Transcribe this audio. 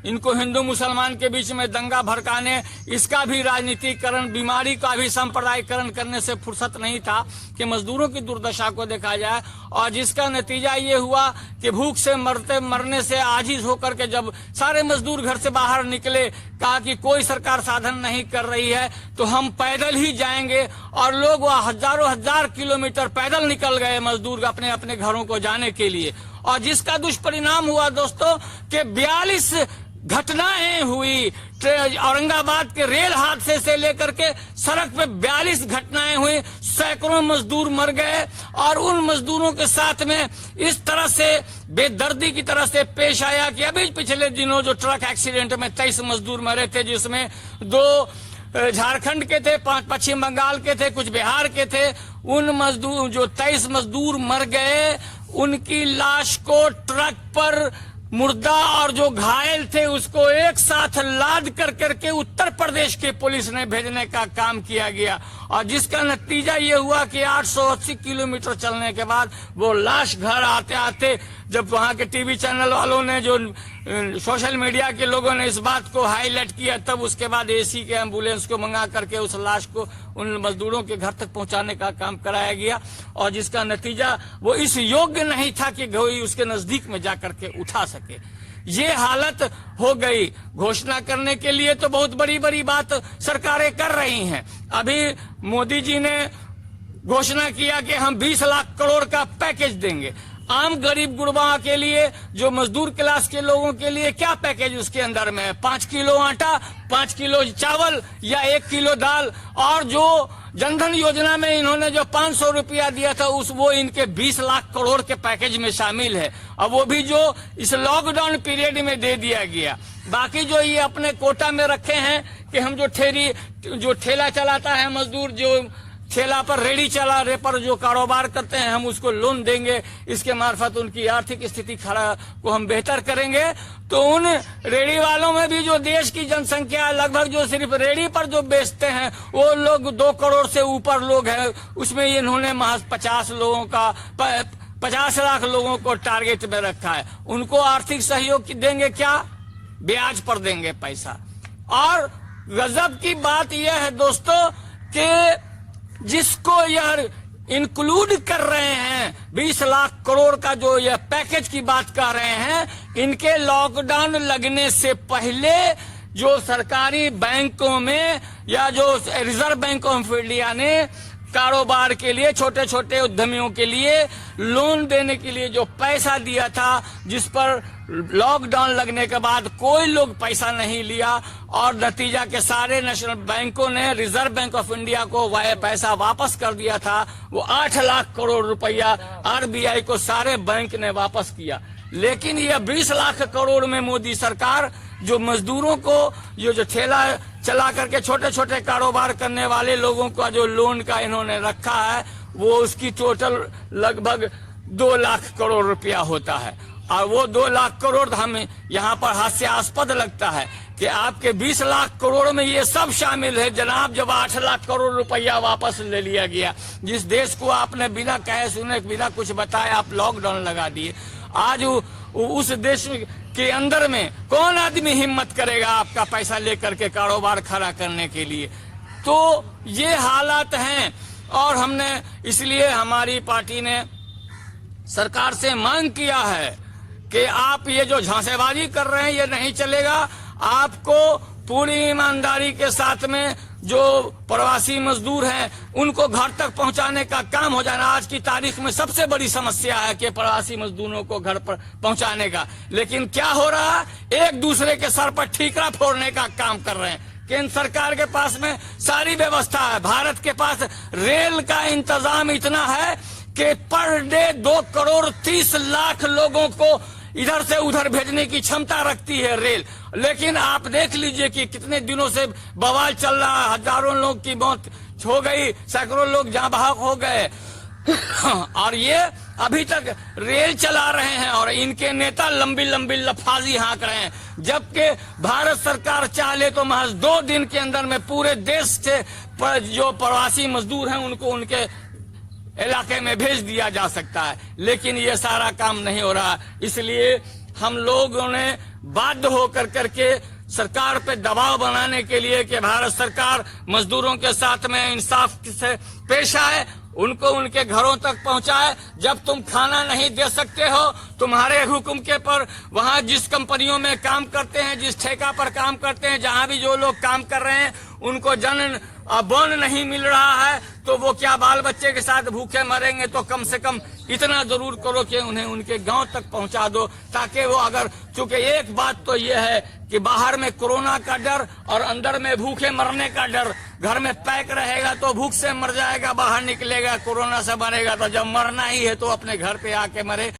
इनको हिंदू मुसलमान के बीच में दंगा भड़काने, इसका भी राजनीतिकरण, बीमारी का भी सांप्रदायिकरण करने से फुर्सत नहीं था कि मजदूरों की दुर्दशा को देखा जाए। और जिसका नतीजा ये हुआ कि भूख से मरने से आजिज होकर के जब सारे मजदूर घर से बाहर निकले, कहा कि कोई सरकार साधन नहीं कर रही है तो हम पैदल ही जाएंगे, और लोग वह हजारों हजार किलोमीटर पैदल निकल गए मजदूर अपने अपने घरों को जाने के लिए। और जिसका दुष्परिणाम हुआ दोस्तों कि 42 घटनाएं हुई। औरंगाबाद के रेल हादसे से लेकर के सड़क पे 42 घटनाएं हुई, सैकड़ों मजदूर मर गए। और उन मजदूरों के साथ में इस तरह से बेदर्दी की तरह से पेश आया कि अभी पिछले दिनों जो ट्रक एक्सीडेंट में 23 मजदूर मरे थे, जिसमें 2 झारखंड के थे, 5 पश्चिम बंगाल के थे, कुछ बिहार के थे। उन मजदूर जो 23 मजदूर मर गए, उनकी लाश को ट्रक पर मुर्दा और जो घायल थे उसको एक साथ लाद कर करके उत्तर प्रदेश के पुलिस ने भेजने का काम किया गया। और जिसका नतीजा ये हुआ कि 880 किलोमीटर चलने के बाद वो लाश घर आते आते, जब वहां के टीवी चैनल वालों ने, जो सोशल मीडिया के लोगों ने इस बात को हाईलाइट किया, तब उसके बाद एसी के एम्बुलेंस को मंगा करके उस लाश को उन मजदूरों के घर तक पहुंचाने का काम कराया गया। और जिसका नतीजा वो इस योग्य नहीं था कि कोई उसके नजदीक में जाकर के उठा सके। ये हालत हो गई। घोषणा करने के लिए तो बहुत बड़ी बड़ी बात सरकारें कर रही हैं। अभी मोदी जी ने घोषणा किया कि हम 20 लाख करोड़ का पैकेज देंगे आम गरीब गुरबा के लिए, जो मजदूर क्लास के लोगों के लिए। क्या पैकेज उसके अंदर में है? 5 किलो आटा, 5 किलो चावल या 1 किलो दाल। और जो जनधन योजना में इन्होंने जो 500 रुपया दिया था, वो इनके 20 लाख करोड़ के पैकेज में शामिल है। और वो भी जो इस लॉकडाउन पीरियड में दे दिया गया। बाकी जो ये अपने कोटा में रखे हैं कि हम जो ठेला चलाता है मजदूर, जो ठेला पर रेडी चला रहे पर जो कारोबार करते हैं, हम उसको लोन देंगे, इसके मार्फत उनकी आर्थिक स्थिति को हम बेहतर करेंगे। तो उन रेडी वालों में भी जो देश की जनसंख्या लगभग जो सिर्फ रेडी पर जो बेचते हैं वो लोग 2 करोड़ से ऊपर लोग हैं। उसमें इन्होंने महज 50 लोगों का 50 लाख लोगों को टारगेट में रखा है। उनको आर्थिक सहयोग देंगे क्या? ब्याज पर देंगे पैसा। और गजब की बात यह है दोस्तों कि जिसको यह इंक्लूड कर रहे हैं 20 लाख करोड़ का जो यह पैकेज की बात कर रहे हैं, इनके लॉकडाउन लगने से पहले जो सरकारी बैंकों में या जो रिजर्व बैंक ऑफ इंडिया ने कारोबार के लिए, छोटे छोटे उद्यमियों के लिए लोन देने के लिए जो पैसा दिया था, जिस पर लॉकडाउन लगने के बाद कोई लोग पैसा नहीं लिया। और नतीजा के सारे नेशनल बैंकों ने रिजर्व बैंक ऑफ इंडिया को वह पैसा वापस कर दिया था। वो 8 लाख करोड़ रुपया आरबीआई को सारे बैंक ने वापस किया। लेकिन यह 20 लाख करोड़ में मोदी सरकार जो मजदूरों को, जो ठेला चला करके छोटे छोटे कारोबार करने वाले लोगों का जो लोन का इन्होंने रखा है, वो उसकी टोटल लगभग 2 लाख करोड़ रुपया होता है। और वो 2 लाख करोड़ हमें यहाँ पर हास्यास्पद लगता है कि आपके 20 लाख करोड़ में ये सब शामिल है जनाब। जब 8 लाख करोड़ रुपया वापस ले लिया गया, जिस देश को आपने बिना कहे सुने, बिना कुछ बताए आप लॉकडाउन लगा दिए, आज उस देश के अंदर में कौन आदमी हिम्मत करेगा आपका पैसा लेकर के कारोबार खड़ा करने के लिए? तो ये हालात हैं। और हमने इसलिए हमारी पार्टी ने सरकार से मांग किया है कि आप ये जो झांसेबाजी कर रहे हैं ये नहीं चलेगा। आपको पूरी ईमानदारी के साथ में जो प्रवासी मजदूर हैं उनको घर तक पहुंचाने का काम हो जाना। आज की तारीख में सबसे बड़ी समस्या है कि प्रवासी मजदूरों को घर पर पहुंचाने का। लेकिन क्या हो रहा है? एक दूसरे के सर पर ठीकरा फोड़ने का काम कर रहे हैं। केंद्र सरकार के पास में सारी व्यवस्था है। भारत के पास रेल का इंतजाम इतना है कि पर डे 2 करोड़ 30 लाख लोगों को इधर से उधर भेजने की क्षमता रखती है रेल। लेकिन आप देख लीजिए कि कितने दिनों से बवाल चल रहा है। हजारों लोग की मौत हो गई, सैकड़ों लोग जाँ बहक हो गए। और ये अभी तक रेल चला रहे हैं और इनके नेता लंबी लंबी लफाजी हाँक रहे हैं। जबकि भारत सरकार चाहे तो महज 2 दिन के अंदर में पूरे देश से जो प्रवासी मजदूर हैं उनको उनके इलाके में भेज दिया जा सकता है। लेकिन ये सारा काम नहीं हो रहा। इसलिए हम लोगों ने बाध्य होकर करके सरकार पे दबाव बनाने के लिए कि भारत सरकार मजदूरों के साथ में इंसाफ से पेश आए, उनको उनके घरों तक पहुंचाए। जब तुम खाना नहीं दे सकते हो, तुम्हारे हुक्म के पर वहां जिस कंपनियों में काम करते हैं, जिस ठेका पर काम करते हैं, जहां भी जो लोग काम कर रहे हैं, उनको जन बोन नहीं मिल रहा है, तो वो क्या बाल बच्चे के साथ भूखे मरेंगे? तो कम से कम इतना जरूर करो कि उन्हें उनके गांव तक पहुंचा दो, ताकि वो अगर, चूंकि एक बात तो ये है कि बाहर में कोरोना का डर और अंदर में भूखे मरने का डर, घर में पैक रहेगा तो भूख से मर जाएगा, बाहर निकलेगा कोरोना से मरेगा। तो जब मरना ही है तो अपने घर पे आके मरे।